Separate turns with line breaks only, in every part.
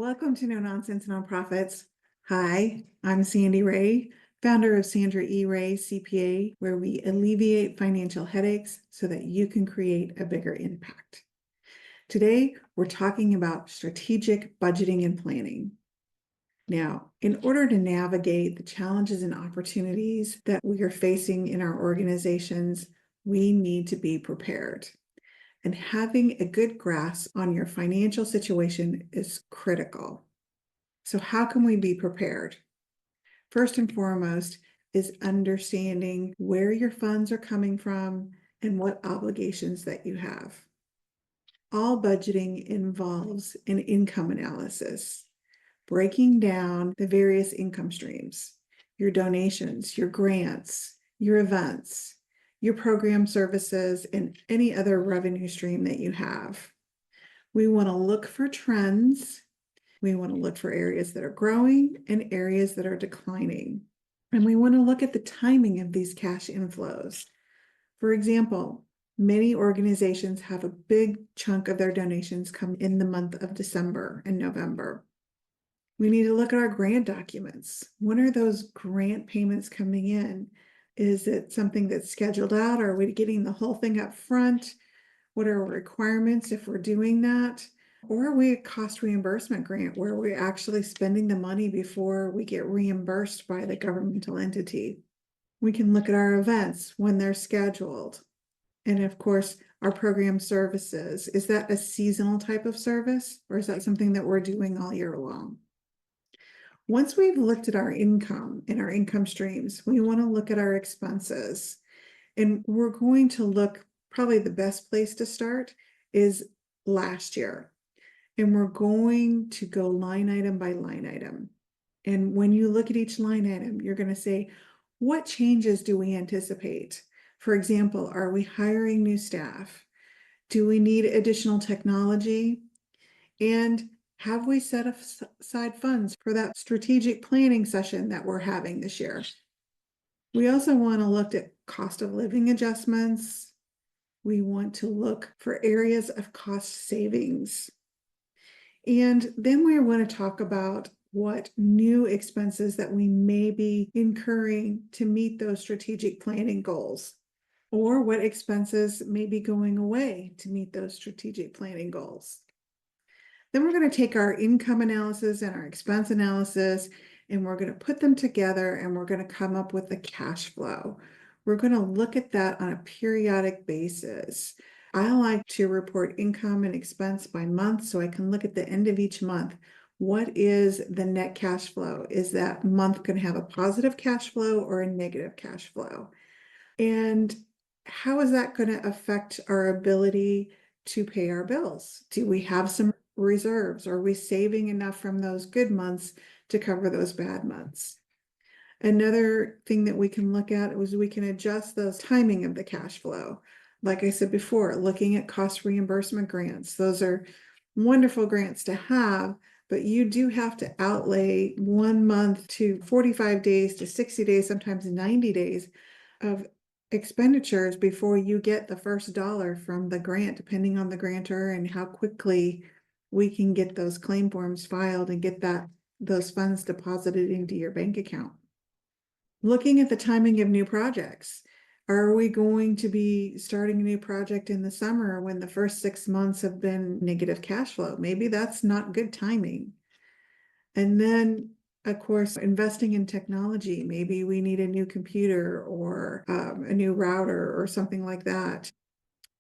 Welcome to No Nonsense Nonprofits. Hi, I'm Sandy Ray, founder of Sandra E. Ray CPA, where we alleviate financial headaches so that you can create a bigger impact. Today, we're talking about strategic budgeting and planning. Now, in order to navigate the challenges and opportunities that we are facing in our organizations, we need to be prepared. And having a good grasp on your financial situation is critical. So how can we be prepared? First and foremost is understanding where your funds are coming from and what obligations that you have. All budgeting involves an income analysis, breaking down the various income streams, your donations, your grants, your events, your program services, and any other revenue stream that you have. We want to look for trends. We want to look for areas that are growing and areas that are declining. And we want to look at the timing of these cash inflows. For example, many organizations have a big chunk of their donations come in the month of December and November. We need to look at our grant documents. When are those grant payments coming in? Is it something that's scheduled out? Are we getting the whole thing up front? What are our requirements if we're doing that? Or are we a cost reimbursement grant where we're actually spending the money before we get reimbursed by the governmental entity? We can look at our events when they're scheduled. And of course, our program services. Is that a seasonal type of service, or is that something that we're doing all year long? Once we've looked at our income and our income streams, we want to look at our expenses. And we're going to look, probably the best place to start is last year. And we're going to go line item by line item. And when you look at each line item, you're going to say, what changes do we anticipate? For example, are we hiring new staff? Do we need additional technology? And have we set aside funds for that strategic planning session that we're having this year? We also want to look at cost of living adjustments. We want to look for areas of cost savings. And then we want to talk about what new expenses that we may be incurring to meet those strategic planning goals, or what expenses may be going away to meet those strategic planning goals. Then we're going to take our income analysis and our expense analysis, and we're going to put them together, and we're going to come up with the cash flow. We're going to look at that on a periodic basis. I like to report income and expense by month so I can look at the end of each month. What is the net cash flow? Is that month going to have a positive cash flow or a negative cash flow? And how is that going to affect our ability to pay our bills? Do we have some reserves? Are we saving enough from those good months to cover those bad months? Another thing that we can look at is we can adjust those timing of the cash flow. Like I said before, looking at cost reimbursement grants. Those are wonderful grants to have, but you do have to outlay 1 month to 45 days to 60 days, sometimes 90 days of expenditures before you get the first dollar from the grant, depending on the grantor and how quickly we can get those claim forms filed and get those funds deposited into your bank account. Looking at the timing of new projects. Are we going to be starting a new project in the summer when the first 6 months have been negative cash flow? Maybe that's not good timing. And then, of course, investing in technology. Maybe we need a new computer or a new router or something like that.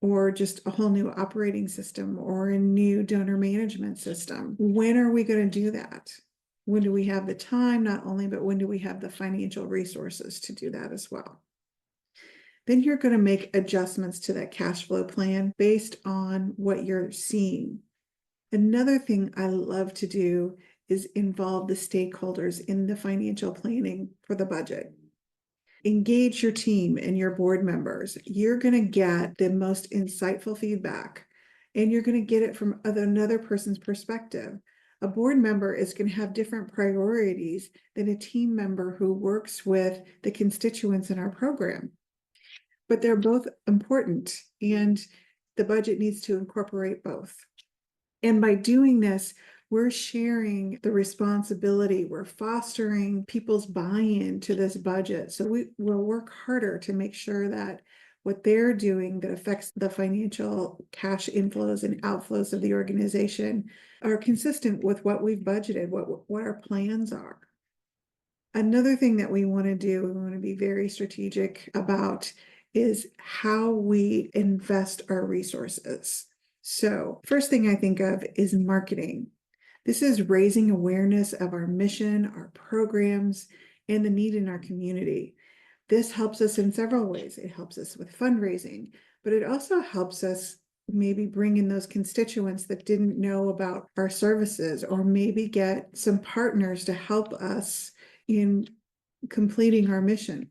Or just a whole new operating system or a new donor management system. When are we going to do that? When do we have the time, not only, but when do we have the financial resources to do that as well? Then you're going to make adjustments to that cash flow plan based on what you're seeing. Another thing I love to do is involve the stakeholders in the financial planning for the budget. Engage your team and your board members. You're going to get the most insightful feedback, and you're going to get it from another person's perspective. A board member is going to have different priorities than a team member who works with the constituents in our program. But they're both important, and the budget needs to incorporate both. And by doing this, we're sharing the responsibility, we're fostering people's buy-in to this budget. So we will work harder to make sure that what they're doing that affects the financial cash inflows and outflows of the organization are consistent with what we've budgeted, what our plans are. Another thing that we want to do, we want to be very strategic about, is how we invest our resources. So first thing I think of is marketing. This is raising awareness of our mission, our programs, and the need in our community. This helps us in several ways. It helps us with fundraising, but it also helps us maybe bring in those constituents that didn't know about our services, or maybe get some partners to help us in completing our mission.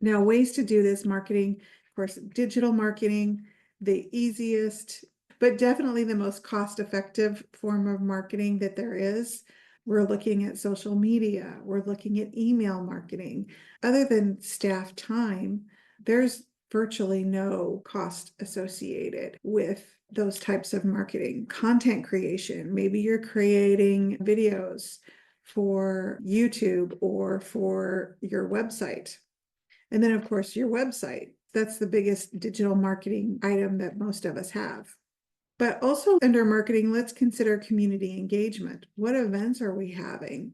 Now, ways to do this marketing, of course, digital marketing, the easiest, but definitely the most cost-effective form of marketing that there is. We're looking at social media, we're looking at email marketing. Other than staff time, there's virtually no cost associated with those types of marketing. Content creation, maybe you're creating videos for YouTube or for your website. And then, of course, your website. That's the biggest digital marketing item that most of us have. But also under marketing, let's consider community engagement. What events are we having?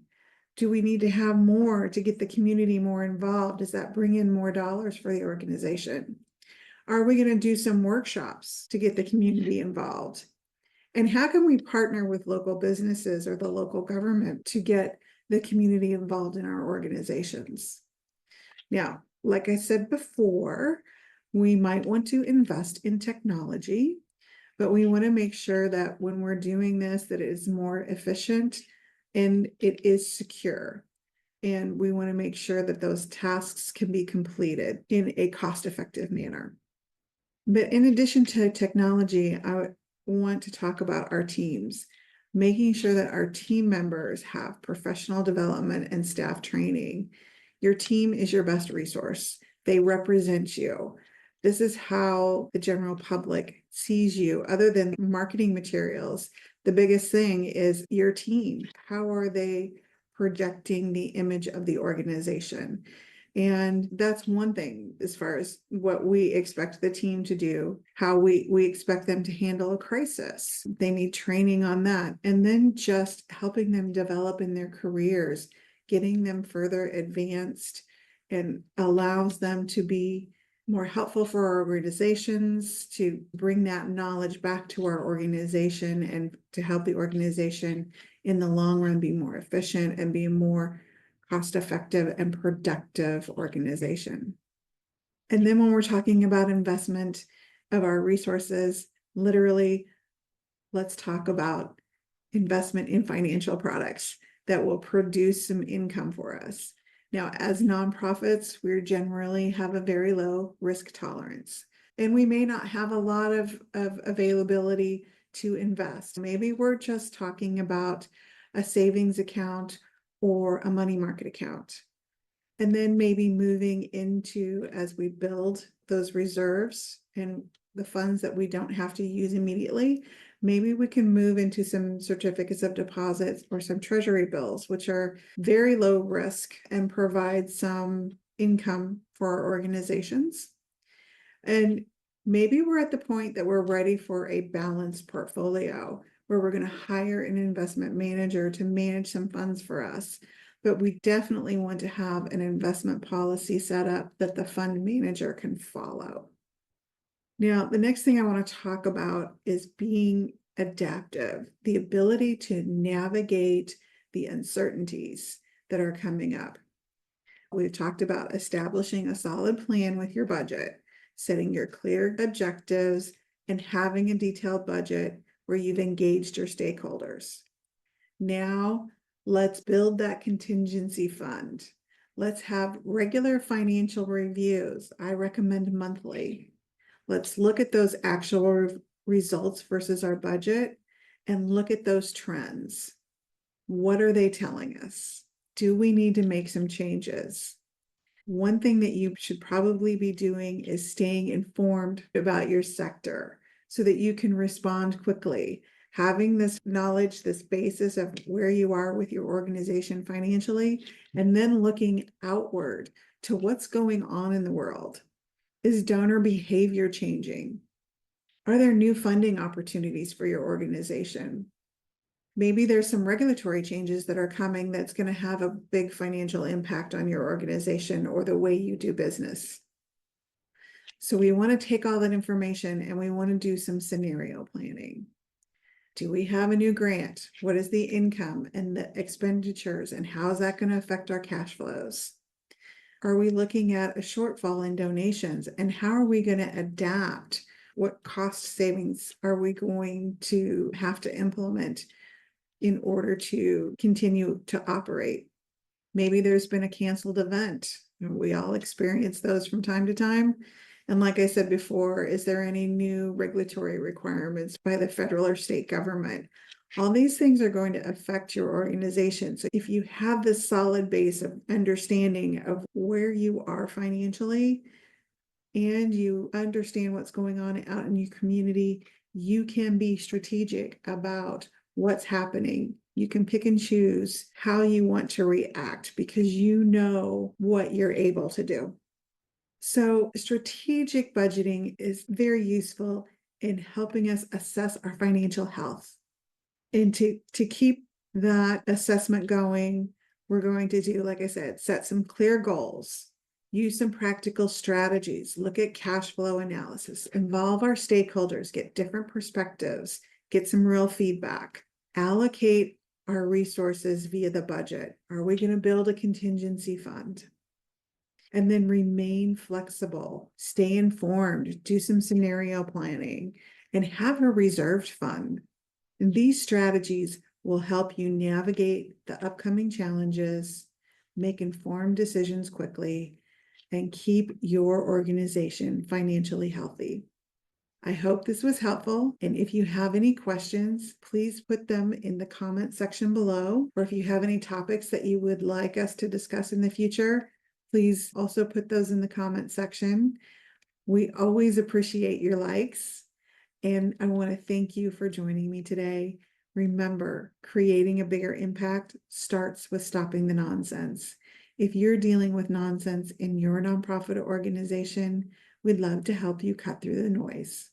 Do we need to have more to get the community more involved? Does that bring in more dollars for the organization? Are we going to do some workshops to get the community involved? And how can we partner with local businesses or the local government to get the community involved in our organizations? Now, like I said before, we might want to invest in technology, but we want to make sure that when we're doing this, that it is more efficient and it is secure. And we want to make sure that those tasks can be completed in a cost-effective manner. But in addition to technology, I want to talk about our teams, making sure that our team members have professional development and staff training. Your team is your best resource. They represent you. This is how the general public sees you. Other than marketing materials, the biggest thing is your team. How are they projecting the image of the organization? And that's one thing as far as what we expect the team to do, how we expect them to handle a crisis. They need training on that. And then just helping them develop in their careers, getting them further advanced, and allows them to be more helpful for our organizations, to bring that knowledge back to our organization and to help the organization in the long run be more efficient and be more cost-effective and productive organization. And then when we're talking about investment of our resources, literally, let's talk about investment in financial products that will produce some income for us. Now, as nonprofits, we generally have a very low risk tolerance, and we may not have a lot of availability to invest. Maybe we're just talking about a savings account or a money market account. And then maybe moving into, as we build those reserves and the funds that we don't have to use immediately, maybe we can move into some certificates of deposits or some treasury bills, which are very low risk and provide some income for our organizations. And maybe we're at the point that we're ready for a balanced portfolio where we're going to hire an investment manager to manage some funds for us. But we definitely want to have an investment policy set up that the fund manager can follow. Now, the next thing I want to talk about is being adaptive, the ability to navigate the uncertainties that are coming up. We've talked about establishing a solid plan with your budget, setting your clear objectives, and having a detailed budget where you've engaged your stakeholders. Now, let's build that contingency fund. Let's have regular financial reviews. I recommend monthly. Let's look at those actual results versus our budget and look at those trends. What are they telling us? Do we need to make some changes? One thing that you should probably be doing is staying informed about your sector so that you can respond quickly. having this knowledge, this basis of where you are with your organization financially, and then looking outward to what's going on in the world. Is donor behavior changing? Are there new funding opportunities for your organization? Maybe there's some regulatory changes that are coming that's going to have a big financial impact on your organization or the way you do business. So we want to take all that information and we want to do some scenario planning. Do we have a new grant? What is the income and the expenditures, and how is that going to affect our cash flows? Are we looking at a shortfall in donations, and how are we going to adapt? What cost savings are we going to have to implement in order to continue to operate? Maybe there's been a canceled event. We all experience those from time to time. And like I said before, is there any new regulatory requirements by the federal or state government? All these things are going to affect your organization. So if you have this solid base of understanding of where you are financially, and you understand what's going on out in your community, you can be strategic about what's happening. You can pick and choose how you want to react because you know what you're able to do. So strategic budgeting is very useful in helping us assess our financial health. And to keep that assessment going, we're going to do, like I said, set some clear goals, use some practical strategies, look at cash flow analysis, involve our stakeholders, get different perspectives, get some real feedback, allocate our resources via the budget. Are we going to build a contingency fund? And then remain flexible, stay informed, do some scenario planning, and have a reserved fund. And these strategies will help you navigate the upcoming challenges, make informed decisions quickly, and keep your organization financially healthy. I hope this was helpful. And if you have any questions, please put them in the comment section below. Or if you have any topics that you would like us to discuss in the future, please also put those in the comment section. We always appreciate your likes. And I want to thank you for joining me today. Remember, creating a bigger impact starts with stopping the nonsense. If you're dealing with nonsense in your nonprofit organization, we'd love to help you cut through the noise.